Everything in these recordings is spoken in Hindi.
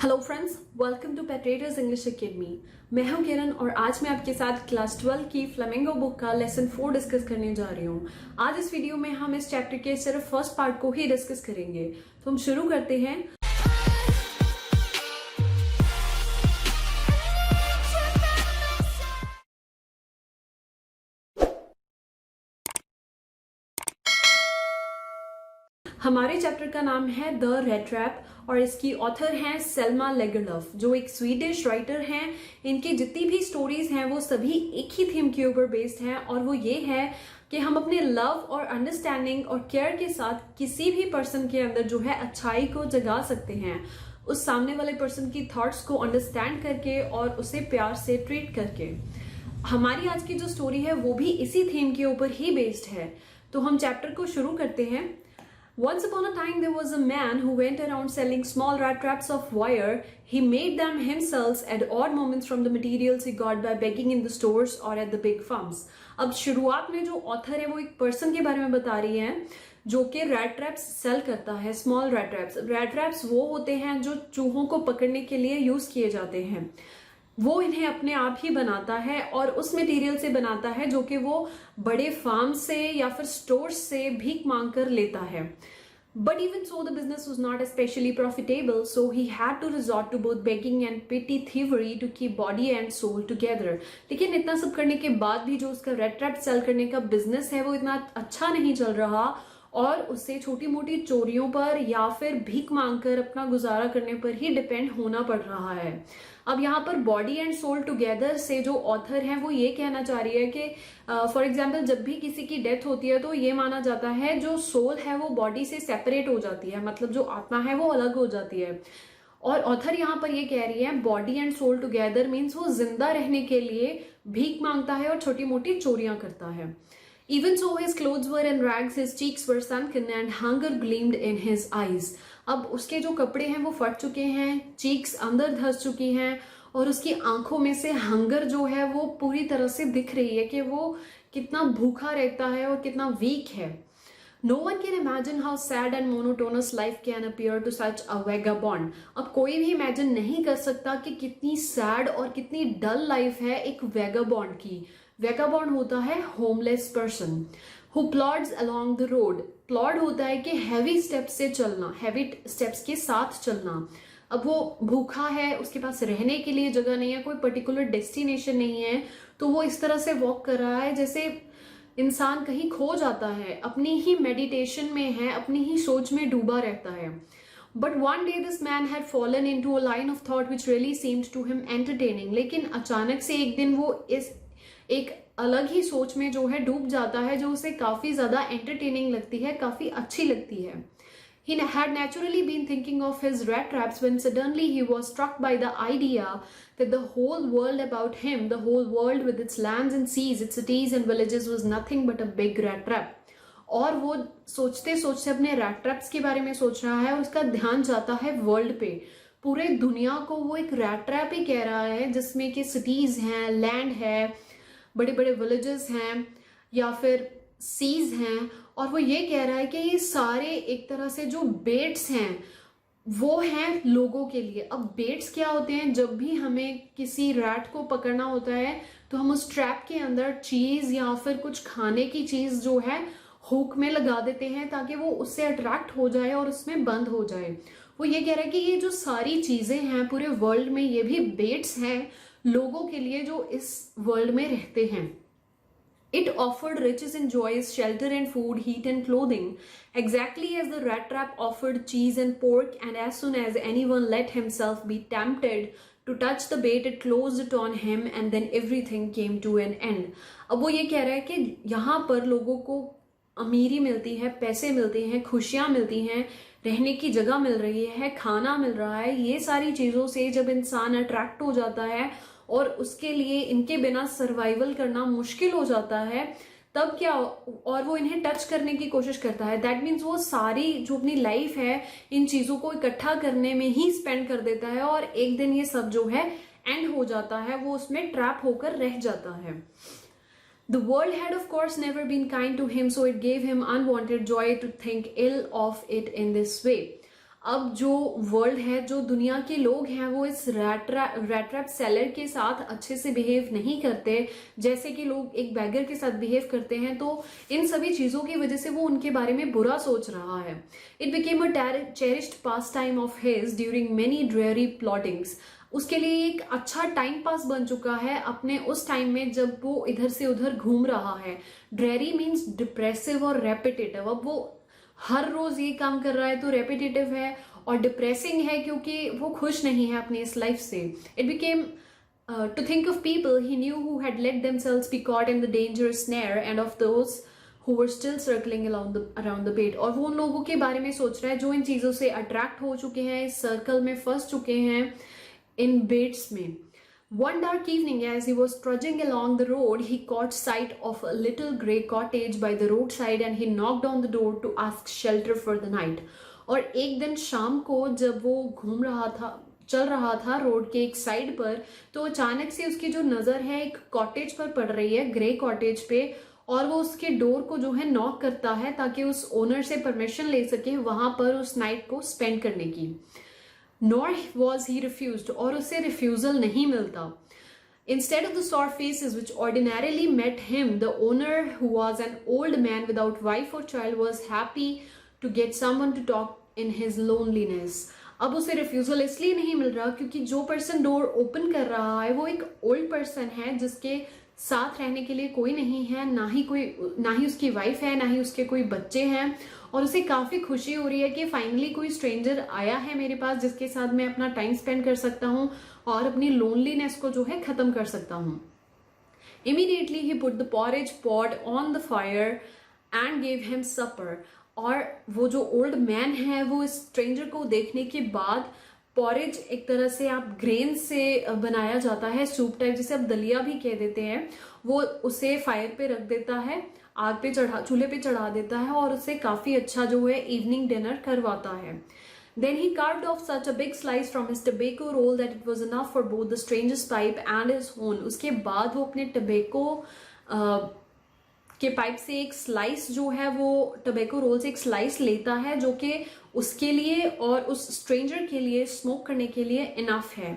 हेलो फ्रेंड्स, वेलकम टू पेट्रेटर्स इंग्लिश एकेडमी। मैं हूं किरण और आज मैं आपके साथ क्लास 12 की फ्लेमिंगो बुक का लेसन 4 डिस्कस करने जा रही हूं। आज इस वीडियो में हम इस चैप्टर के सिर्फ फर्स्ट पार्ट को ही डिस्कस करेंगे। तो हम शुरू करते हैं। हमारे चैप्टर का नाम है द रेड ट्रैप और इसकी ऑथर हैं सेल्मा लेगरलफ, जो एक स्वीडिश राइटर हैं। इनकी जितनी भी स्टोरीज हैं वो सभी एक ही थीम के ऊपर बेस्ड हैं और वो ये है कि हम अपने लव और अंडरस्टैंडिंग और केयर के साथ किसी भी पर्सन के अंदर जो है अच्छाई को जगा सकते हैं, उस सामने वाले पर्सन की थॉट्स को अंडरस्टैंड करके और उसे प्यार से ट्रीट करके। हमारी आज की जो स्टोरी है वो भी इसी थीम के ऊपर ही बेस्ड है। तो हम चैप्टर को शुरू करते हैं। Once upon a time, there was a man who went around selling small rat traps of wire. He made them himself at odd moments from the materials he got by begging in the stores or at the big farms. अब शुरुआत में जो ऑथर है वो एक पर्सन के बारे में बता रही है जो कि रैट ट्रैप्स सेल करता है। Small rat traps, rat traps वो होते हैं जो चूहों को पकड़ने के लिए यूज किए जाते हैं। वो इन्हें अपने आप ही बनाता है और उस मटेरियल से बनाता है जो कि वो बड़े फार्म से या फिर स्टोर से भीख मांग कर लेता है। But even so, the business was not especially profitable, so he had to resort to both begging and petty thievery to keep body and soul together. लेकिन इतना सब करने के बाद भी जो उसका रेड ट्रैप सेल करने का बिजनेस है वो इतना अच्छा नहीं चल रहा और उससे छोटी मोटी चोरियों पर या फिर भीख मांगकर अपना गुजारा करने पर ही डिपेंड होना पड़ रहा है। अब यहाँ पर बॉडी एंड सोल टुगेदर से जो ऑथर है वो ये कहना चाह रही है कि फॉर एग्जाम्पल जब भी किसी की डेथ होती है तो ये माना जाता है जो सोल है वो बॉडी से सेपरेट हो जाती है, मतलब जो आत्मा है वो अलग हो जाती है। और ऑथर यहाँ पर ये कह रही है body and soul together means वो जिंदा रहने के लिए भीख मांगता है और छोटी मोटी चोरियां करता है। Even so, his clothes were in rags, his cheeks were sunken, and hunger gleamed in his eyes. अब उसके जो कपड़े हैं वो फट चुके हैं, चीक्स अंदर धंस चुकी हैं और उसकी आंखों में से हंगर जो है वो पूरी तरह से दिख रही है कि वो कितना भूखा रहता है और कितना वीक है। No one can imagine how sad and monotonous life can appear to such a vagabond. अब कोई भी इमेजिन नहीं कर सकता कि कितनी सैड और कितनी डल लाइफ है एक वैगाबॉन्ड की। वैगाबॉन्ड होता है homeless person who plods along the road. Plod होता है कि हैवी स्टेप्स से चलना, हैवी स्टेप्स के साथ चलना। अब वो भूखा है, उसके पास रहने के लिए जगह नहीं है, कोई पर्टिकुलर डेस्टिनेशन नहीं है, तो वो इस तरह से वॉक कर रहा है जैसे इंसान कहीं खो जाता है, अपनी ही मेडिटेशन में है, अपनी ही सोच में डूबा रहता है। But one day this man had fallen into a line of thought which really seemed to him entertaining. लेकिन अचानक से एक दिन वो इस एक अलग ही सोच में जो है डूब जाता है जो उसे काफी ज्यादा एंटरटेनिंग लगती है, काफी अच्छी लगती है। He had naturally been thinking of his rat traps when suddenly he was struck by the idea that the whole world about him, the whole world with its lands and seas, its cities and villages was nothing but a big rat trap. और वो सोचते सोचते अपने रैट ट्रैप्स के बारे में सोच रहा है और उसका ध्यान जाता है वर्ल्ड पे। पूरे दुनिया को वो एक रैट ट्रैप ही कह रहा है जिसमें कि सिटीज हैं, लैंड है, बड़े बड़े विलेजेस हैं या फिर सीज हैं। और वो ये कह रहा है कि ये सारे एक तरह से जो बेट्स हैं वो हैं लोगों के लिए। अब बेट्स क्या होते हैं? जब भी हमें किसी रैट को पकड़ना होता है तो हम उस ट्रैप के अंदर चीज या फिर कुछ खाने की चीज जो है हुक में लगा देते हैं ताकि वो उससे अट्रैक्ट हो जाए और उसमें बंद हो जाए। वो ये कह रहा है कि ये जो सारी चीजें हैं पूरे वर्ल्ड में, ये भी बेट्स हैं लोगों के लिए जो इस वर्ल्ड में रहते हैं। It offered riches and joys, shelter and food, heat and clothing, exactly as the rat trap offered cheese and pork, and as soon as anyone let himself be tempted to touch the bait, it closed it on him, and then everything came to an end. अब वो ये कह रहा है कि यहाँ पर लोगों को अमीरी मिलती है, पैसे मिलते हैं, खुशियां मिलती हैं, रहने की जगह मिल रही है, खाना मिल रहा है। ये सारी चीजों से जब इंसान अट्रैक्ट हो जाता है और उसके लिए इनके बिना सर्वाइवल करना मुश्किल हो जाता है, तब क्या, और वो इन्हें टच करने की कोशिश करता है, दैट मीन्स वो सारी जो अपनी लाइफ है इन चीजों को इकट्ठा करने में ही स्पेंड कर देता है और एक दिन ये सब जो है एंड हो जाता है, वो उसमें ट्रैप होकर रह जाता है। The world had of course never been kind to him, so it gave him unwanted joy to think ill of it in this way. अब जो वर्ल्ड है, जो दुनिया के लोग हैं, वो इस रैट ट्रैप सेलर के साथ अच्छे से बिहेव नहीं करते जैसे कि लोग एक बैगर के साथ बिहेव करते हैं। तो इन सभी चीजों की वजह से वो उनके बारे में बुरा सोच रहा है। It became a cherished pastime of his during many dreary ploddings. उसके लिए एक अच्छा टाइम पास बन चुका है अपने उस टाइम में जब वो इधर से उधर घूम रहा है। ड्रेरी मीन्स डिप्रेसिव और रेपिटेटिव। अब वो हर रोज ये काम कर रहा है तो रेपिटेटिव है, और डिप्रेसिंग है क्योंकि वो खुश नहीं है अपनी इस लाइफ से। It became to think of people he knew who had let themselves be caught in the dangerous snare and of those who were still circling around the bait। और वो उन लोगों के बारे में सोच रहा है जो इन चीजों से अट्रैक्ट हो चुके हैं, इस सर्कल में फंस चुके हैं, इन बेट्स में। One dark evening, as he was trudging along the road, he caught sight of a little grey cottage by the roadside and he knocked on the door to ask shelter for the night। और एक दिन शाम को जब वो चल रहा था रोड के एक साइड पर, तो अचानक से उसकी जो नजर है एक कॉटेज पर पड़ रही है, ग्रे कॉटेज पे, और वो उसके डोर को जो है नॉक करता है ताकि उस ओनर से परमिशन ले सके वहां पर उस नाइट को स्पेंड करने की। Nor was he refused, और उसे रिफ्यूजल नहीं मिलता। Instead of the sour faces which ordinarily met him, the owner, who was an old man without wife or child, was happy to get someone to talk in his loneliness। अब उसे रिफ्यूजल इसलिए नहीं मिल रहा क्योंकि जो पर्सन डोर ओपन कर रहा है वो एक ओल्ड पर्सन है जिसके साथ रहने के लिए कोई नहीं है, ना ही उसकी वाइफ है, ना ही उसके कोई बच्चे हैं। और उसे काफी खुशी हो रही है कि फाइनली कोई स्ट्रेंजर आया है मेरे पास जिसके साथ मैं अपना टाइम स्पेंड कर सकता हूँ और अपनी लोनलीनेस को जो है खत्म कर सकता हूँ। Immediately he put the porridge pot on the fire and gave him supper. और वो जो ओल्ड मैन है वो इस स्ट्रेंजर को देखने के बाद, पॉरेज एक तरह से आप ग्रेन से बनाया जाता है, सूप टाइप, जिसे आप दलिया भी कह देते हैं, वो उसे फायर पे रख देता है, चूल्हे पे चढ़ा देता है और उससे काफी अच्छा जो है इवनिंग डिनर करवाता है। Then he carved off such a big slice from his tobacco roll that it was enough for both the stranger's pipe and his own। उसके बाद वो अपने टबेको के पाइप से एक स्लाइस जो है, वो टबेको रोल से एक स्लाइस लेता है जो कि उसके लिए और उस स्ट्रेंजर के लिए स्मोक करने के लिए इनफ है।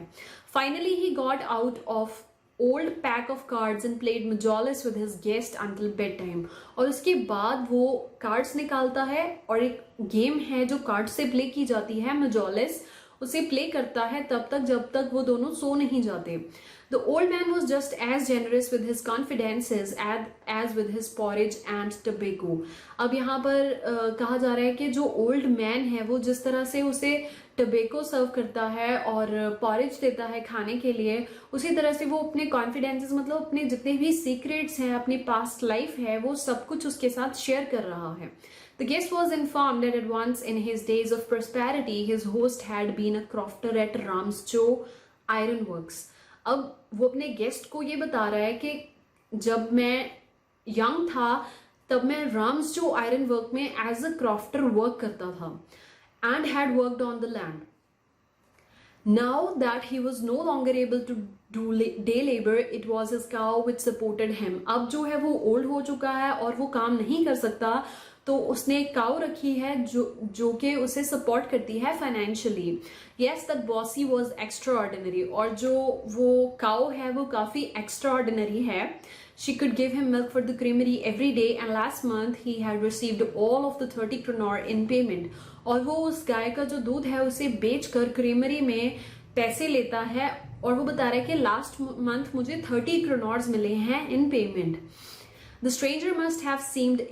Finally he got out of old pack of cards and played मजोलिस with his guest until bed time. और उसके बाद वो कार्ड्स निकालता है और एक गेम है जो कार्ड से प्ले की जाती है, मजोलिस, उसे प्ले करता है तब तक जब तक वो दोनों सो नहीं जाते। The old man was just as generous with his confidences as with his porridge and tobacco। अब यहाँ पर कहा जा रहा है कि जो ओल्ड मैन है वो जिस तरह से उसे टबेको सर्व करता है और पॉरेज देता है खाने के लिए, उसी तरह से वो अपने कॉन्फिडेंसेस, मतलब अपने जितने भी सीक्रेट्स हैं, अपनी पास्ट लाइफ है, वो सब कुछ उसके साथ शेयर कर रहा है। The guest was informed that at once in his days of prosperity his host had been a crofter at Ramsjo Iron Works। अब वो अपने गेस्ट को ये बता रहा है कि जब मैं यंग था तब मैं राम्सजो आयरन वर्क में एज अ क्राफ्टर वर्क करता था, and had worked on the land। Now that he was no longer able to do day labor, it was his cow which supported him। अब जो है वो ओल्ड हो चुका है और वो काम नहीं कर सकता, तो उसने एक काउ रखी है जो कि उसे सपोर्ट करती है financially. Yes, that bossy was extra ordinary. और जो वो काउ है वो काफी एक्स्ट्रा ऑर्डिनरी है। She could give him milk for the creamery every day and last month he had received all of the 30 kroner in payment। और वो उस गाय का जो दूध है उसे बेचकर क्रीमरी में पैसे लेता है और वो बता रहा है कि लास्ट मंथ मुझे 30 kronors मिले हैं इन payment. The stranger must have seemed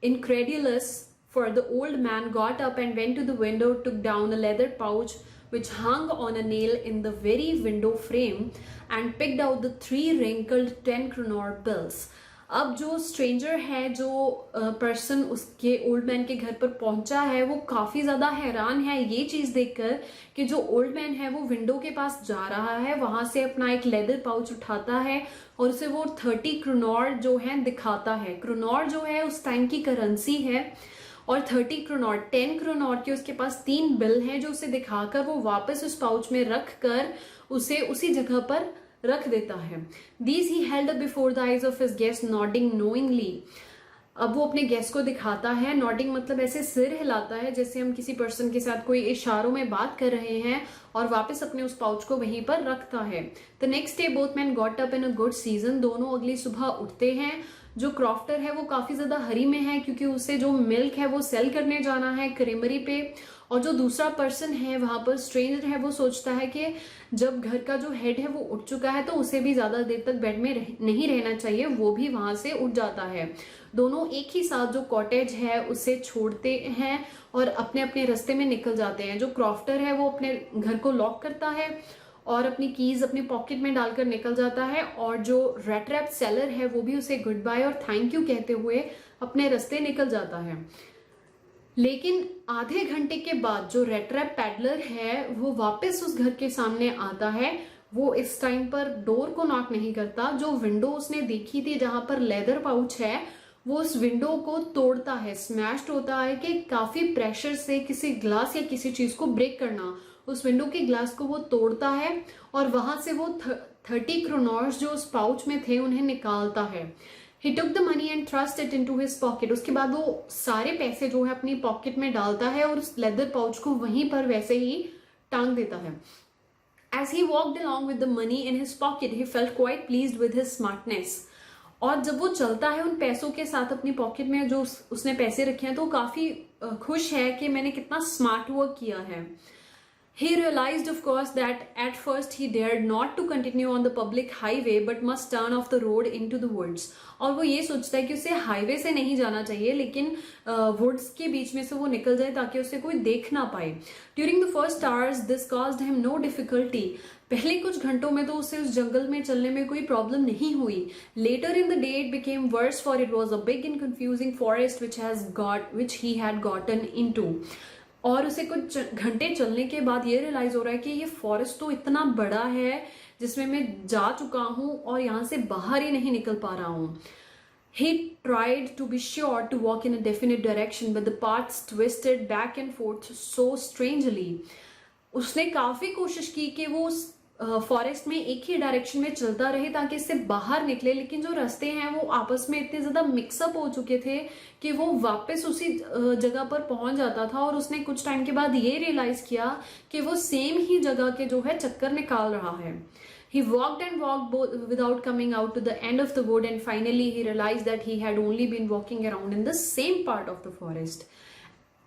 incredulous, for the old man got up and went to the window, took down a leather pouch which hung on a nail in the very window frame and picked out the 3 wrinkled 10 kroner bills। अब जो स्ट्रेंजर है, जो पर्सन उसके ओल्ड मैन के घर पर पहुंचा है, वो काफी ज्यादा हैरान है ये चीज देखकर कि जो ओल्ड मैन है वो विंडो के पास जा रहा है, वहां से अपना एक लेदर पाउच उठाता है और उसे वो 30 क्रोनॉर जो है दिखाता है। क्रोनॉर जो है उस टाइम की करेंसी है और 30 क्रोनॉर 10 क्रोनॉर के उसके पास 3 बिल हैं जो उसे दिखाकर वो वापस उस पाउच में रख कर उसे उसी जगह पर रख देता है। These he held up before the eyes of his guest, nodding knowingly। अब वो अपने गेस्ट को दिखाता है, नॉटिंग मतलब ऐसे सिर हिलाता है जैसे हम किसी पर्सन के साथ कोई इशारों में बात कर रहे हैं, और वापस अपने उस पाउच को वहीं पर रखता है। The next day both man got up in a good season, दोनों अगली सुबह उठते हैं। जो क्रॉफ्टर है वो काफी ज्यादा हरी में है क्योंकि उसे जो मिल्क है वो सेल करने जाना है क्रीमरी पे, और जो दूसरा पर्सन है वहां पर स्ट्रेंजर है वो सोचता है कि जब घर का जो हेड है वो उठ चुका है तो उसे भी ज्यादा देर तक बेड में नहीं रहना चाहिए, वो भी वहां से उठ जाता है। दोनों एक ही साथ जो कॉटेज है उसे छोड़ते हैं और अपने अपने रास्ते में निकल जाते हैं। जो क्रॉफ्टर है वो अपने घर को लॉक करता है और अपनी कीज अपनी पॉकेट में डालकर निकल जाता है, और जो रेट रैप सेलर है वो भी उसे गुड बाय और थैंक यू कहते हुए अपने रास्ते निकल जाता है। लेकिन आधे घंटे के बाद जो रेट रैप पैडलर है वो वापस उस घर के सामने आता है। वो इस टाइम पर डोर को नॉक नहीं करता, जो विंडो उसने देखी थी जहां पर लेदर पाउच है वो उस विंडो को तोड़ता है, स्मैश्ड होता है कि काफी प्रेशर से किसी ग्लास या किसी चीज को ब्रेक करना, उस विंडो के ग्लास को वो तोड़ता है और वहां से वो 30 क्रोनॉर्स जो उस पाउच में थे उन्हें निकालता है। He took the money and thrust it into his pocket. उसके बाद वो सारे पैसे जो है अपनी पॉकेट में डालता है और उस लेदर पाउच को वहीं पर वैसे ही टांग देता है। As he walked along with the money in his pocket, he felt quite pleased with his smartness. और जब वो चलता है उन पैसों के साथ अपनी पॉकेट में जो उसने पैसे रखे हैं तो काफी खुश है कि मैंने कितना स्मार्ट वर्क किया है। He realized, of course, that at first he dared not to continue on the public highway but must turn off the road into the woods. और वो ये सोचता है कि उसे हाईवे से नहीं जाना चाहिए लेकिन वुड्स के बीच में से वो निकल जाए ताकि उसे कोई देख ना पाए। During the first hours, this caused him no difficulty. पहले कुछ घंटों में तो उसे उस जंगल में चलने में कोई प्रॉब्लम नहीं हुई। Later in the day it became worse, for it was a big and confusing forest which he had gotten into. और उसे कुछ घंटे चलने के बाद ये रियलाइज हो रहा है कि ये फॉरेस्ट तो इतना बड़ा है जिसमें मैं जा चुका हूं और यहाँ से बाहर ही नहीं निकल पा रहा हूं। He tried to be sure to walk in a definite direction, but the paths twisted back and forth so strangely. उसने काफी कोशिश की कि वो फॉरेस्ट में एक ही डायरेक्शन में चलता रहे ताकि इससे बाहर निकले, लेकिन जो रास्ते हैं वो आपस में इतने ज्यादा मिक्सअप हो चुके थे कि वो वापस उसी जगह पर पहुंच जाता था। और उसने कुछ टाइम के बाद ये रियलाइज किया कि वो सेम ही जगह के जो है चक्कर निकाल रहा है। He walked and walked without coming out to the end of the wood, and finally he realized that he had only been walking around in the same part of the forest.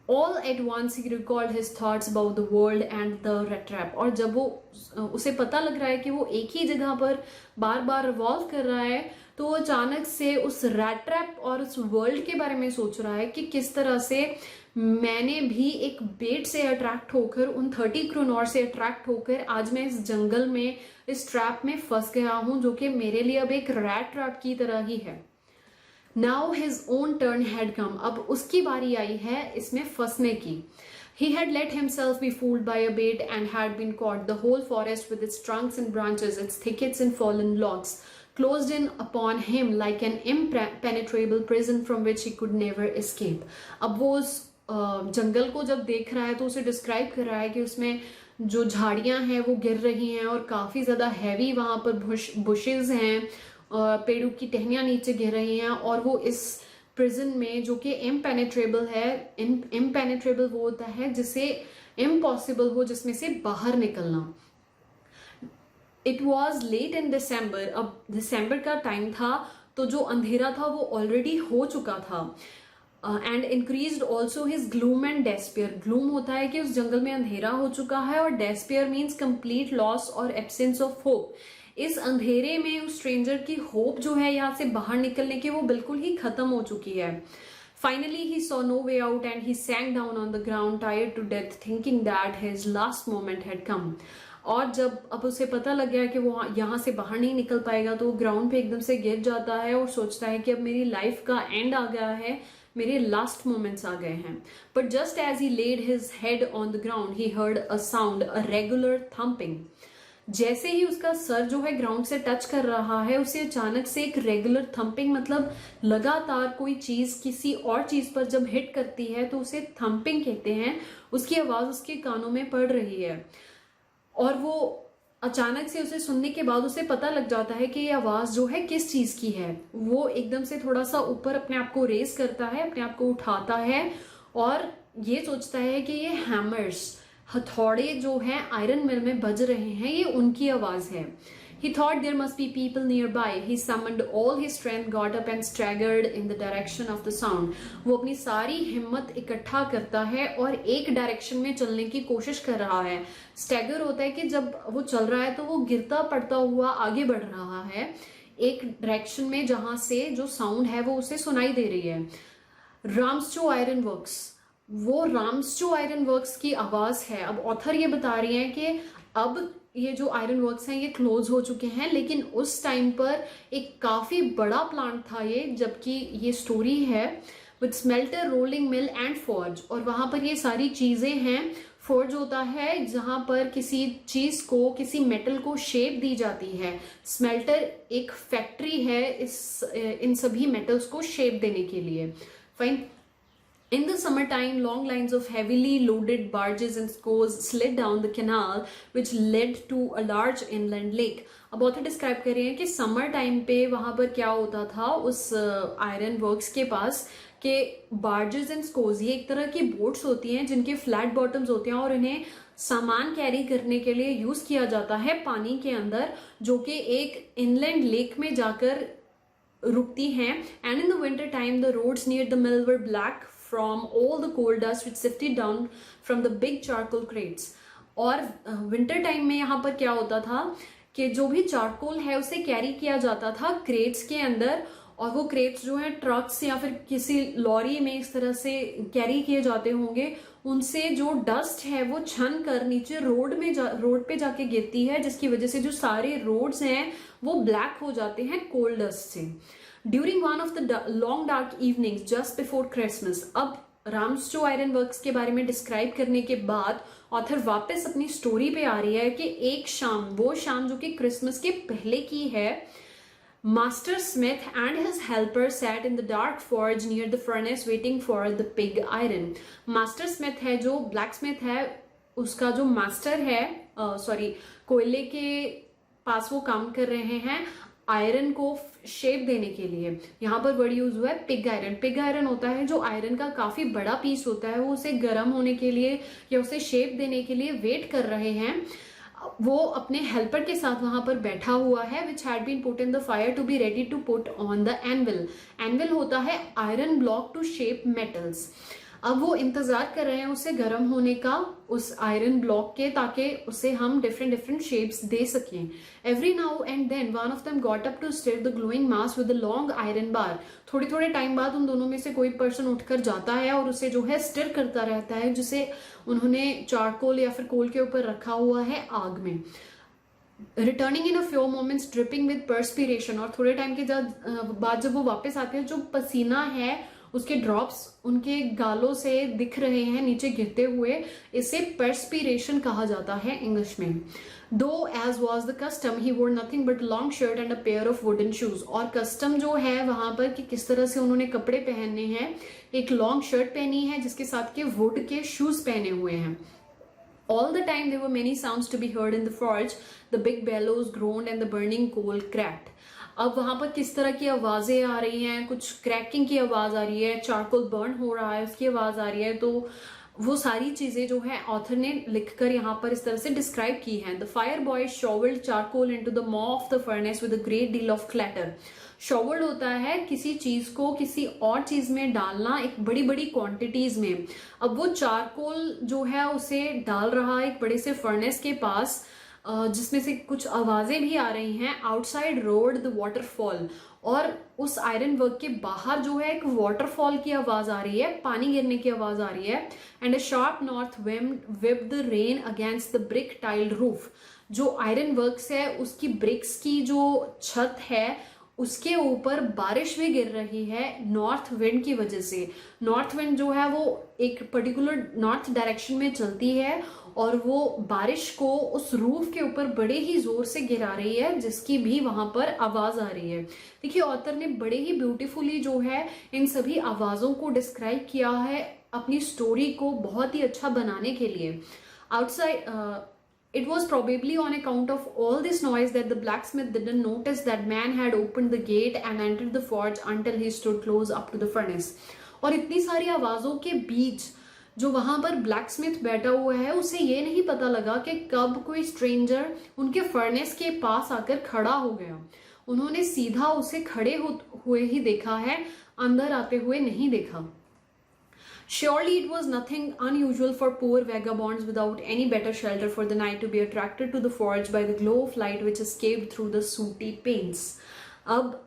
All at once he recalled his thoughts about the world and the rat trap. और जब वो उसे पता लग रहा है कि वो एक ही जगह पर बार बार रिवॉल्व कर रहा है तो वो अचानक से उस रैट ट्रैप और उस वर्ल्ड के बारे में सोच रहा है कि किस तरह से मैंने भी एक बेट से अट्रैक्ट होकर उन 30 क्रोनॉर से अट्रैक्ट होकर आज मैं इस जंगल में इस ट्रैप में फंस गया हूं जो कि मेरे लिए अब एक रैट ट्रैप की तरह ही है। Now his own turn had come. अब उसकी बारी आई है इसमें फंसने की। He had let himself be fooled by a bait and had been caught. The whole forest with its trunks and branches, its thickets and fallen logs, closed in upon him like an impenetrable prison from which he could never escape. अब वो उस जंगल को जब देख रहा है तो उसे डिस्क्राइब कर रहा है कि उसमें जो झाड़ियां हैं वो गिर रही हैं और काफी ज्यादा हैवी वहां पर बुशेज हैं, पेड़ों की टहनियां नीचे गिर रही हैं, और वो इस प्रिजन में जो कि इम्पेनेट्रेबल है। इम्पेनेट्रेबल वो होता है जिसे इम्पॉसिबल हो, जिसमें से बाहर निकलना। इट वॉज लेट इन दिसंबर, अब दिसंबर का टाइम था तो जो अंधेरा था वो ऑलरेडी हो चुका था। And increased also his gloom and despair. Gloom होता है कि उस जंगल में अंधेरा हो चुका है, और डेस्पेयर मीन्स कंप्लीट लॉस और एब्सेंस ऑफ होप। इस अंधेरे में उस स्ट्रेंजर की होप जो है यहाँ से बाहर निकलने की वो बिल्कुल ही खत्म हो चुकी है। Finally he saw no way out and he sank down on the ground tired to death thinking that his last moment had come. और जब अब उसे पता लग गया कि वो यहाँ से बाहर नहीं निकल पाएगा तो वो ग्राउंड पे एकदम से गिर जाता है और सोचता है कि अब मेरी लाइफ का एंड आ गया है, मेरे लास्ट मोमेंट्स आ गए हैं। But just as he led his head on the ground he heard a sound, a regular thumping. जैसे ही उसका सर जो है ग्राउंड से टच कर रहा है उसे अचानक से एक रेगुलर थम्पिंग, मतलब लगातार कोई चीज किसी और चीज पर जब हिट करती है तो उसे थम्पिंग कहते हैं, उसकी आवाज उसके कानों में पड़ रही है। और वो अचानक से उसे सुनने के बाद उसे पता लग जाता है कि ये आवाज जो है किस चीज की है। वो एकदम से थोड़ा सा ऊपर अपने आप को रेस करता है, अपने आप को उठाता है और ये सोचता है कि ये हैमर्स, हथौड़े जो हैं आयरन मिल में बज रहे हैं, ये उनकी आवाज है। He thought there must be people nearby. He summoned all his strength, got up and staggered in the direction of the sound. वो अपनी सारी हिम्मत इकट्ठा करता है और एक डायरेक्शन में चलने की कोशिश कर रहा है। स्टैगर होता है कि जब वो चल रहा है तो वो गिरता पड़ता हुआ आगे बढ़ रहा है एक डायरेक्शन में जहां से जो साउंड है वो उसे सुनाई दे रही है। राम्सचो आयरन वर्क्स, वो राम्सचो आयरन वर्क्स की आवाज है। अब ऑथर ये बता रही है कि अब ये जो आयरन वर्क्स हैं ये क्लोज हो चुके हैं, लेकिन उस टाइम पर एक काफी बड़ा प्लांट था ये, जबकि ये स्टोरी है with smelter, rolling mill and forge. और वहां पर ये सारी चीजें हैं। फोर्ज होता है जहां पर किसी चीज को, किसी मेटल को शेप दी जाती है। स्मेल्टर एक फैक्ट्री है इन सभी मेटल्स को शेप देने के लिए। Fine. In the summertime, long lines of heavily loaded barges and scows slid down the canal, which led to a large inland lake. अब ऑथर डिस्क्राइब कर रहे हैं कि समर टाइम पे वहां पर क्या होता था उस आयरन वर्क्स के पास कि बार्जेस एंड स्कोज, ये एक तरह की बोट्स होती हैं जिनके फ्लैट बॉटम्स होते हैं और इन्हें सामान कैरी करने के लिए यूज किया जाता है पानी के अंदर, जो कि एक इनलैंड लेक में जाकर रुकती हैं। And in the winter time the roads near the mill were black from all the coal dust which sifted down from the big charcoal crates. और विंटर टाइम में यहाँ पर क्या होता था कि जो भी चारकोल है उसे कैरी किया जाता था क्रेट्स के अंदर, और वो क्रेट्स जो है ट्रक्स या फिर किसी लॉरी में इस तरह से कैरी किए जाते होंगे। उनसे जो डस्ट है वो छन कर नीचे रोड पे जाके गिरती है, जिसकी वजह से जो सारे रोड्स हैं वो ब्लैक हो जाते हैं कोल डस्ट से। During one of the long dark evenings just before Christmas. अब राम्सचो आयरन वर्क्स के बारे में डिस्क्राइब करने के बाद ऑथर वापस अपनी स्टोरी पे आ रही है कि एक शाम, वो शाम जो कि क्रिसमस के पहले की है, Master Smith and his helper sat in the dark forge near the furnace waiting for the pig iron. Master Smith है जो blacksmith है, उसका जो मास्टर है कोयले के पास वो काम कर रहे हैं आयरन को शेप देने के लिए। यहाँ पर वर्ड यूज हुआ है पिग आयरन। पिग आयरन होता है जो आयरन का काफी बड़ा पीस होता है, वो उसे गर्म होने के लिए या उसे शेप देने के लिए वेट कर रहे हैं। वो अपने हेल्पर के साथ वहां पर बैठा हुआ है, which had been put in the fire to be ready to put on the anvil. Anvil होता है iron block to shape metals. अब वो इंतजार कर रहे हैं उसे गर्म होने का, उस आयरन ब्लॉक के, ताकि उसे हम डिफरेंट शेप्स दे सकें। Every now and then one of them got up to stir the glowing mass with the long iron bar. थोड़े टाइम बाद उन दोनों में से कोई पर्सन उठकर जाता है और उसे जो है स्टिर करता रहता है, जिसे उन्होंने चारकोल या फिर कोल के ऊपर रखा हुआ है आग में। Returning in a few moments dripping with perspiration. और थोड़े टाइम के बाद जब वो वापस आते हैं, जो पसीना है उसके ड्रॉप्स उनके गालों से दिख रहे हैं नीचे गिरते हुए, इसे पर्सपिरेशन कहा जाता है इंग्लिश में। दो एज वॉज द कस्टम ही वोर nothing but long shirt and a pair of wooden shoes. और कस्टम जो है वहां पर कि किस तरह से उन्होंने कपड़े पहनने हैं, एक लॉन्ग शर्ट पहनी है जिसके साथ के वुड के शूज पहने हुए हैं। All the time there were many sounds to be heard in the forge. The big bellows groaned and the burning coal cracked. अब वहां पर किस तरह की आवाजें आ रही हैं, कुछ क्रैकिंग की आवाज आ रही है, चारकोल बर्न हो रहा है उसकी आवाज आ रही है। तो वो सारी चीजें जो है ऑथर ने लिखकर यहाँ पर इस तरह से डिस्क्राइब की हैं। The fire boy shovelled charcoal into the maw of the furnace with a great deal of clatter. Shovelled होता है किसी चीज को किसी और चीज में डालना एक बड़ी क्वांटिटीज में। अब वो चारकोल जो है उसे डाल रहा है एक बड़े से फर्नेस के पास, जिसमें से कुछ आवाजें भी आ रही हैं। आउटसाइड रोड द वाटरफॉल, और उस आयरन वर्क के बाहर जो है एक वाटरफॉल की आवाज आ रही है, पानी गिरने की आवाज आ रही है। And a sharp north wind whipped the rain against the brick tiled roof। जो आयरन वर्क्स है उसकी ब्रिक्स की जो छत है उसके ऊपर बारिश भी गिर रही है नॉर्थ विंड की वजह से। नॉर्थ विंड जो है वो एक पर्टिकुलर नॉर्थ डायरेक्शन में चलती है और वो बारिश को उस रूफ के ऊपर बड़े ही जोर से गिरा रही है, जिसकी भी वहां पर आवाज आ रही है। देखिए ऑथर ने बड़े ही ब्यूटीफुली जो है इन सभी आवाजों को डिस्क्राइब किया है अपनी स्टोरी को बहुत ही अच्छा बनाने के लिए। Outside It was probably on account of all this noise that the blacksmith didn't notice that man had opened the gate and entered the forge until he stood close up to the furnace. और इतनी सारी आवाजों के बीच जो वहां पर ब्लैकस्मिथ बैठा हुआ है, उसे ये नहीं पता लगा कि कब कोई स्ट्रेंजर उनके फर्नेस के पास आकर खड़ा हो गया. उन्होंने सीधा उसे खड़े हुए ही देखा है, अंदर आते हुए नहीं देखा. Surely it was nothing unusual for poor vagabonds without any better shelter for the night to be attracted to the forge by the glow of light which escaped through the sooty panes. अब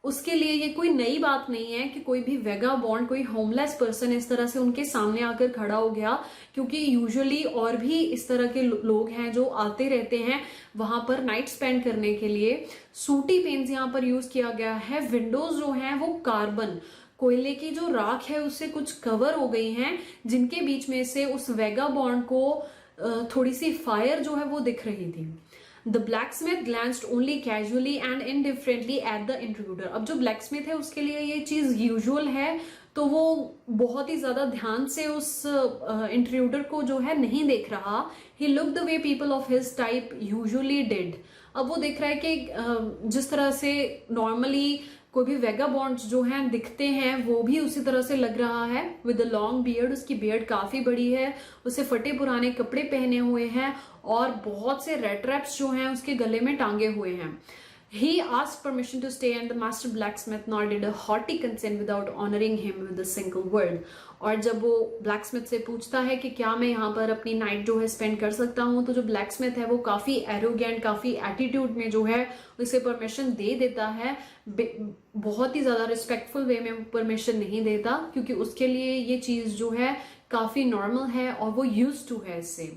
उसके लिए ये कोई नई बात नहीं है कि कोई भी वेगाबॉन्ड, कोई होमलेस पर्सन इस तरह से उनके सामने आकर खड़ा हो गया, क्योंकि यूजुअली और भी इस तरह के लोग हैं जो आते रहते हैं वहां पर नाइट स्पेंड करने के लिए. सूटी पेन्स यहाँ पर यूज किया गया है. विंडोज जो हैं वो कार्बन, कोयले की जो राख है उससे कुछ कवर हो गई हैं, जिनके बीच में से उस वेगाबॉन्ड को थोड़ी सी फायर जो है वो दिख रही थी. The blacksmith glanced only casually and indifferently at the intruder. अब जो ब्लैकस्मिथ है उसके लिए ये चीज यूजुअल है, तो वो बहुत ही ज्यादा ध्यान से उस इंट्रूडर को जो है नहीं देख रहा. He look the way people of his type usually did. अब वो देख रहा है कि जिस तरह से नॉर्मली कोई भी वेगाबॉन्ड्स जो हैं दिखते हैं, वो भी उसी तरह से लग रहा है. विद अ लॉन्ग बियर्ड, उसकी बियर्ड काफी बड़ी है, उसे फटे पुराने कपड़े पहने हुए हैं और बहुत से रेड ट्रैप्स जो हैं उसके गले में टांगे हुए हैं. He asked permission to stay and the master blacksmith nodded a hearty consent without honoring him with a single word. और जब वो ब्लैकस्मिथ से पूछता है कि क्या मैं यहाँ पर अपनी नाइट जो है स्पेंड कर सकता हूँ, तो जो ब्लैकस्मिथ है वो काफी एरोगेंट, काफी एटीट्यूड में जो है उसे परमिशन दे देता है. बहुत ही ज्यादा रिस्पेक्टफुल वे में परमिशन नहीं देता, क्योंकि उसके लिए ये चीज जो है काफी नॉर्मल है और वो यूज्ड टू है इससे.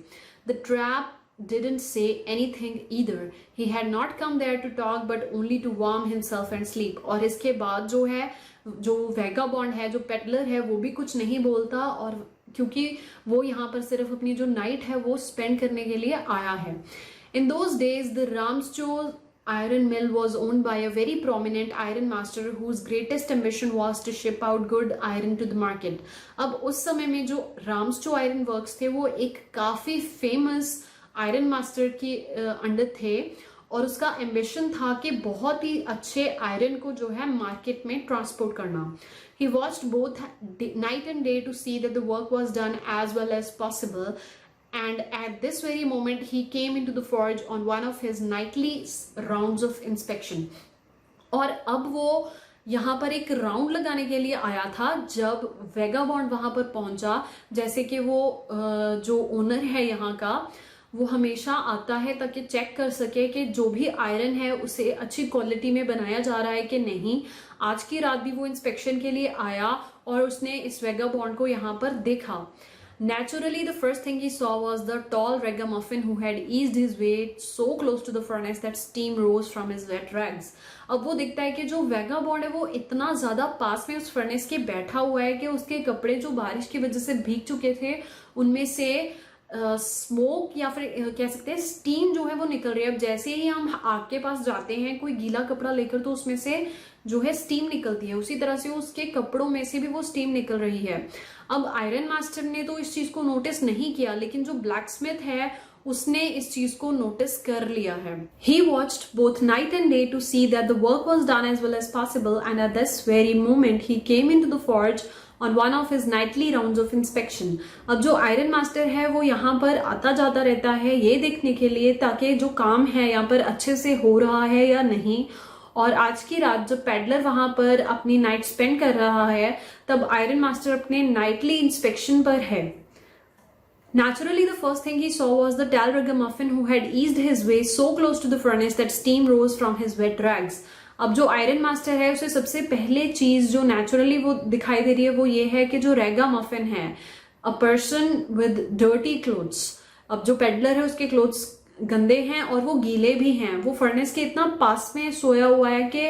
The trap didn't say anything either. He had not come there to talk but only to warm himself and sleep. और इसके बाद जो है, जो वेगाबॉन्ड है, जो पेडलर है, वो भी कुछ नहीं बोलता, और क्योंकि वो यहाँ पर सिर्फ अपनी जो नाइट है वो स्पेंड करने के लिए आया है. In those days the Ramsjo iron mill was owned by a very prominent iron master whose greatest ambition was to ship out good iron to the market. अब उस समय में जो रामस्जो आयरन वर्क्स थे वो एक काफी फेमस आयरन मास्टर के अंडर थे, और उसका एम्बिशन था कि बहुत ही अच्छे आयरन को जो है मार्केट में ट्रांसपोर्ट करना. He watched both night and day to see that the work was done as well as possible, and at this very moment he came into the forge on one of his nightly rounds of inspection. और अब वो यहाँ पर एक राउंड लगाने के लिए आया था. जब वेगाबॉन्ड वहां पर पहुंचा, जैसे कि वो जो ओनर है यहाँ का, वो हमेशा आता है ताकि चेक कर सके कि जो भी आयरन है उसे अच्छी क्वालिटी में बनाया जा रहा है कि नहीं. आज की रात भी वो इंस्पेक्शन के लिए आया और उसने इस वेगाबॉन्ड को यहाँ पर देखा. Naturally, the first thing he saw was the tall ragamuffin who had eased his way so close to the furnace that steam rose from his wet rags. अब वो देखता है कि जो वेगाबॉन्ड है वो इतना ज्यादा पास में उस फर्नेस के बैठा हुआ है कि उसके कपड़े जो बारिश की वजह से भीग चुके थे उनमें से स्मोक या फिर कह सकते हैं स्टीम जो है वो निकल रही है. अब जैसे ही हम आग के पास जाते हैं कोई गीला कपड़ा लेकर, तो उसमें से जो है स्टीम निकलती है, उसी तरह से उसके कपड़ों में से भी वो स्टीम निकल रही है. अब आयरन मास्टर ने तो इस चीज को नोटिस नहीं किया, लेकिन जो ब्लैकस्मिथ है उसने इस चीज को नोटिस कर लिया है. He watched both night and day to see that the work was done as well as possible, and at this very moment he came into the forge on one of his nightly rounds of inspection. अब जो आयरन मास्टर है वो यहाँ पर आता जाता रहता है ये देखने के लिए ताकि जो काम है यहाँ पर अच्छे से हो रहा है या नहीं. और आज की रात जब पेडलर वहां पर अपनी नाइट स्पेंड कर रहा है, तब आयरन मास्टर अपने नाइटली इंस्पेक्शन पर है. Naturally, the first thing he saw was the tall ragamuffin who had eased his way so close to the furnace that steam rose from his wet rags. अब जो आयरन मास्टर है उसे सबसे पहले चीज जो नेचुरली वो दिखाई दे रही है वो ये है कि जो रैगामफिन है, a person with dirty clothes. अब जो पेडलर है उसके क्लोथ्स गंदे हैं और वो गीले भी हैं. वो फर्नेस के इतना पास में सोया हुआ है कि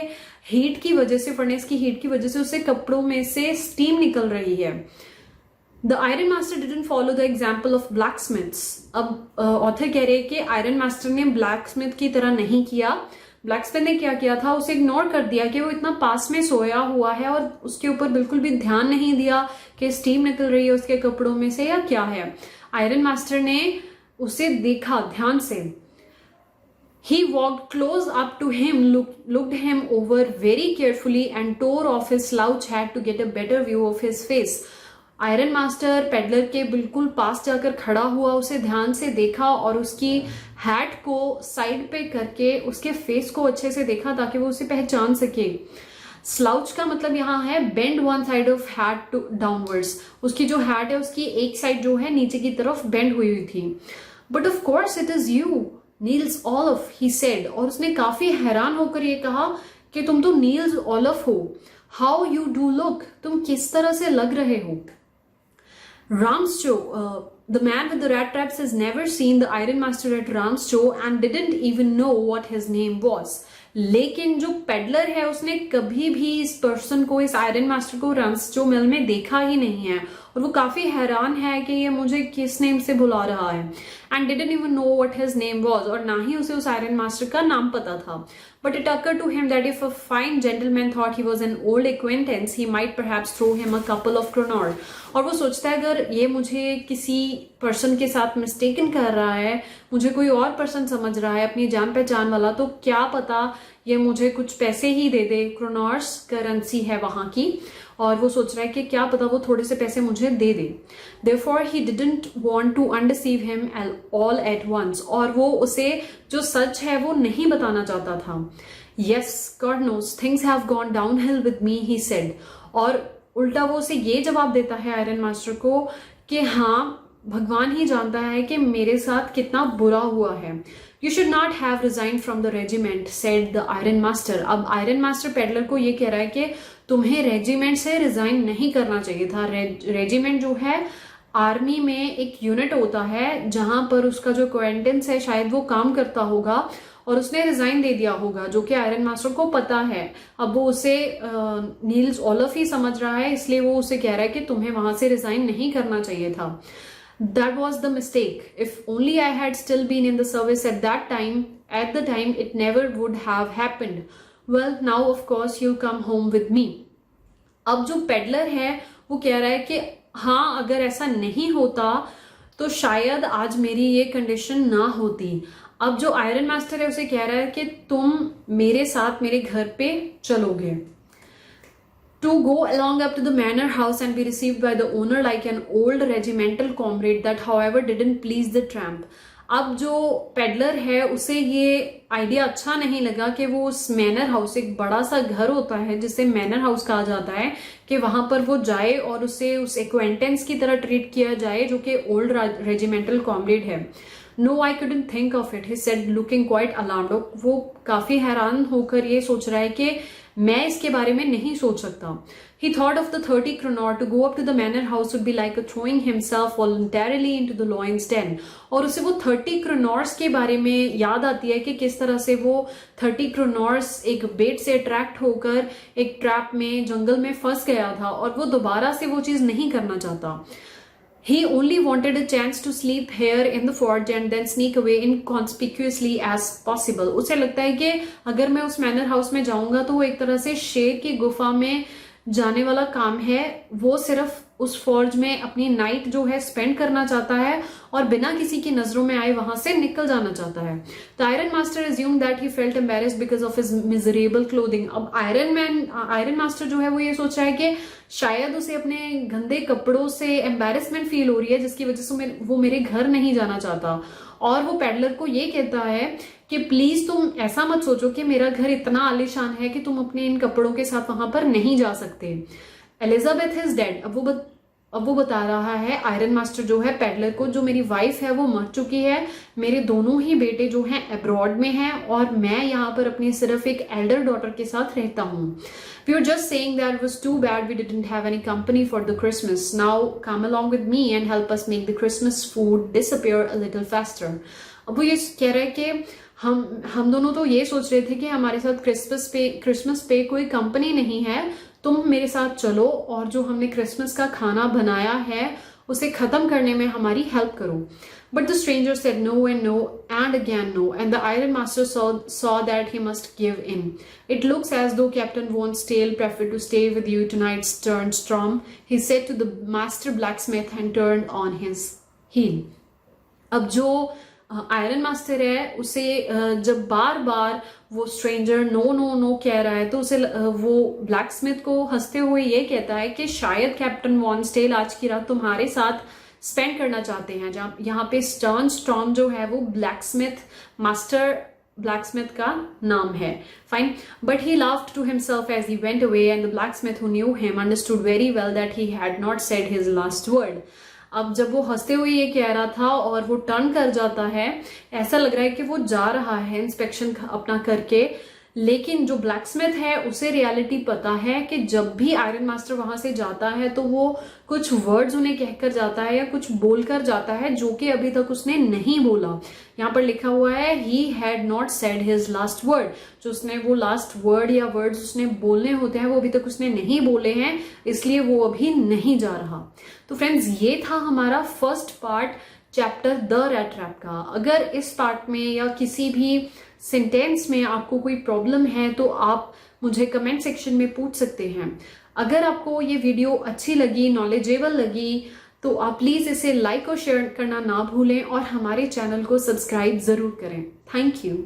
हीट की वजह से, फर्नेस की हीट की वजह से उसे कपड़ों में से स्टीम निकल रही है. The iron master didn't follow the example of blacksmiths. अब ऑथर कह रहे हैं कि आयरन मास्टर ने ब्लैकस्मिथ की तरह नहीं किया. ब्लैकस्मिथ ने क्या किया था, उसे इग्नोर कर दिया कि वो इतना पास में सोया हुआ है और उसके ऊपर बिल्कुल भी ध्यान नहीं दिया कि स्टीम निकल रही है उसके कपड़ों में से या क्या है. आयरन मास्टर ने उसे देखा ध्यान से. He walked close up to him, looked him over very carefully and tore off his slouch hat to get a better view of his face. Iron master peddler के बिल्कुल पास जाकर खड़ा हुआ, उसे ध्यान से देखा और उसकी हैट को साइड पे करके उसके फेस को अच्छे से देखा ताकि वो उसे पहचान सके. स्लाउच का मतलब यहाँ है bend one side of hat to downwards. उसकी जो हैट है उसकी एक साइड जो है नीचे की तरफ बेंड हुई हुई थी. But of course it is you Nils Olof, he said. और उसने काफी हैरान होकर ये कहा कि तुम तो नील्स ऑलफ हो. हाउ यू डू लुक, तुम किस तरह से लग रहे हो. Ramsjo, the man with the rat traps, has never seen the Iron Master at Ramsjo and didn't even know what his name was. लेकिन जो पेडलर है उसने कभी भी इस पर्सन को, इस आयरन मास्टर को राम्सजो मिल में देखा ही नहीं है और वो काफी हैरान है कि ये मुझे किस नेम से बुला रहा है. And didn't even know what his name was, और ना ही उसे उस आयरन मास्टर का नाम पता था. But it occurred to him that if a fine gentleman thought he was an old acquaintance, he might perhaps throw him a couple of kroner. और वो सोचता है अगर ये मुझे किसी पर्सन के साथ मिस्टेकन कर रहा है, मुझे कोई और पर्सन समझ रहा है अपनी जान पहचान वाला, तो क्या पता ये मुझे कुछ पैसे ही दे दे. क्रोनॉर्स करेंसी है वहां की, और वो सोच रहा है कि क्या पता वो थोड़े से पैसे मुझे दे दे. Therefore he didn't want to undeceive him all at once. और वो उसे जो सच है वो नहीं बताना चाहता था. Yes, God knows things have gone downhill with me, he said. और उल्टा वो उसे ये जवाब देता है आयरन मास्टर को कि हाँ, भगवान ही जानता है कि मेरे साथ कितना बुरा हुआ है. You should not have resigned from the regiment, said the Iron Master. अब आयरन मास्टर पेडलर को ये कह रहा है कि तुम्हें रेजिमेंट से रिजाइन नहीं करना चाहिए था. रेजिमेंट जो है आर्मी में एक यूनिट होता है जहां पर उसका जो क्वेंटेंस है शायद वो काम करता होगा और उसने रिजाइन दे दिया होगा, जो कि आयरन मास्टर को पता है. अब वो उसे नील्स ऑलफ ही समझ रहा है, इसलिए वो उसे कह रहा है कि तुम्हें वहां से रिजाइन नहीं करना चाहिए था. That was the mistake. If only I had still been in the service at the time, it never would have happened. Well, now of course you'll come home with me. अब जो पेडलर है वो कह रहा है कि हाँ, अगर ऐसा नहीं होता तो शायद आज मेरी ये कंडीशन ना होती. अब जो आयरन मास्टर है उसे कह रहा है कि तुम मेरे साथ मेरे घर पे चलोगे. To go along up to the manor house and be received by the owner like an old regimental comrade, that however didn't please the tramp. अब जो पेडलर है उसे ये आइडिया अच्छा नहीं लगा कि वो उस मैनर हाउस, एक बड़ा सा घर होता है जिसे मैनर हाउस कहा जाता है, कि वहां पर वो जाए और उसे उस एक्वेंटेंस की तरह ट्रीट किया जाए जो कि ओल्ड रेजिमेंटल कॉमरेड है. No, I couldn't think of it, he said, looking quite alarmed. वो काफी हैरान होकर ये सोच रहा है कि मैं इसके बारे में नहीं सोच सकता. He thought of the 30 kroner. To go up to the manor house would be like a throwing himself voluntarily into the lion's den. और उसे वो 30 kroners के बारे में याद आती है कि किस तरह से वो 30 kroners एक बेट से अट्रैक्ट होकर एक ट्रैप में जंगल में फंस गया था और वो दोबारा से वो चीज नहीं करना चाहता. He only wanted a chance to sleep here in the forge and then sneak away inconspicuously as possible. उसे लगता है कि अगर मैं उस मैनर हाउस में जाऊंगा तो वो एक तरह से शेर की गुफा में जाने वाला काम है. वो सिर्फ उस फॉर्ज में अपनी नाइट जो है स्पेंड करना चाहता है और बिना किसी की नजरों में आए वहां से निकल जाना चाहता है. The iron master assumed that he felt embarrassed because of his miserable clothing. अब आयरन मास्टर जो है वो ये सोच रहा है कि शायद उसे अपने गंदे कपड़ों से एम्बेरसमेंट फील हो रही है जिसकी वजह से वो मेरे घर नहीं जाना चाहता. और वो पेडलर को ये कहता है कि प्लीज तुम ऐसा मत सोचो कि मेरा घर इतना आलीशान है कि तुम अपने इन कपड़ों के साथ वहां पर नहीं जा सकते. Elizabeth is dead. अब वो बता रहा है आयरन मास्टर जो है पेडलर को, जो मेरी वाइफ है वो मर चुकी है, मेरे दोनों ही बेटे जो हैं अब्रॉड में हैं और मैं यहाँ पर अपनी सिर्फ एक एल्डर डॉटर के साथ रहता हूँ. We were just saying that it was too bad we didn't have any company for the Christmas. Now come along with me and help us make the Christmas food disappear a little faster. अब वो ये कह रहा है कि हम दोनों तो ये सोच रहे थे कि हमारे साथ क्रिसमस पे कोई कंपनी नहीं है, तुम मेरे साथ चलो और जो हमने क्रिसमस का खाना बनाया है उसे खत्म करने में हमारी हेल्प करो. But the stranger said no and no and again no, and the Iron Master saw that he must give in. It looks as though Captain Von Stale preferred to stay with you tonight's storm, he said to the master blacksmith and turned on his heel. अब जो आयरन मास्टर है उसे जब बार बार वो स्ट्रेंजर नो नो नो कह रहा है तो उसे वो ब्लैक स्मिथ को हंसते हुए ये कहता है कि शायद कैप्टन वॉन्सटेल आज की रात तुम्हारे साथ स्पेंड करना चाहते हैं। जहाँ यहाँ पे स्टर्न स्टॉर्म जो है वो ब्लैक स्मिथ मास्टर blacksmith का नाम है। Fine, but he laughed to himself as he went away, and the blacksmith who knew him understood very well that he had not said his last word. अब जब वो हंसते हुए ये कह रहा था और वो टर्न कर जाता है, ऐसा लग रहा है कि वो जा रहा है इंस्पेक्शन अपना करके, लेकिन जो ब्लैकस्मिथ है उसे रियलिटी पता है कि जब भी आयरन मास्टर वहां से जाता है तो वो कुछ वर्ड्स उन्हें कहकर जाता है या कुछ बोलकर जाता है जो कि अभी तक उसने नहीं बोला। यहाँ पर लिखा हुआ है he had not said his last word, जो उसने वो लास्ट वर्ड या वर्ड्स उसने बोलने होते हैं वो अभी तक उसने नहीं बोले हैं, इसलिए वो अभी नहीं जा रहा। तो फ्रेंड्स, ये था हमारा first part chapter the rat trap का। अगर इस पार्ट में या किसी भी सेंटेंस में आपको कोई प्रॉब्लम है तो आप मुझे कमेंट सेक्शन में पूछ सकते हैं। अगर आपको ये वीडियो अच्छी लगी, नॉलेजेबल लगी, तो आप प्लीज इसे लाइक और शेयर करना ना भूलें और हमारे चैनल को सब्सक्राइब जरूर करें। Thank you.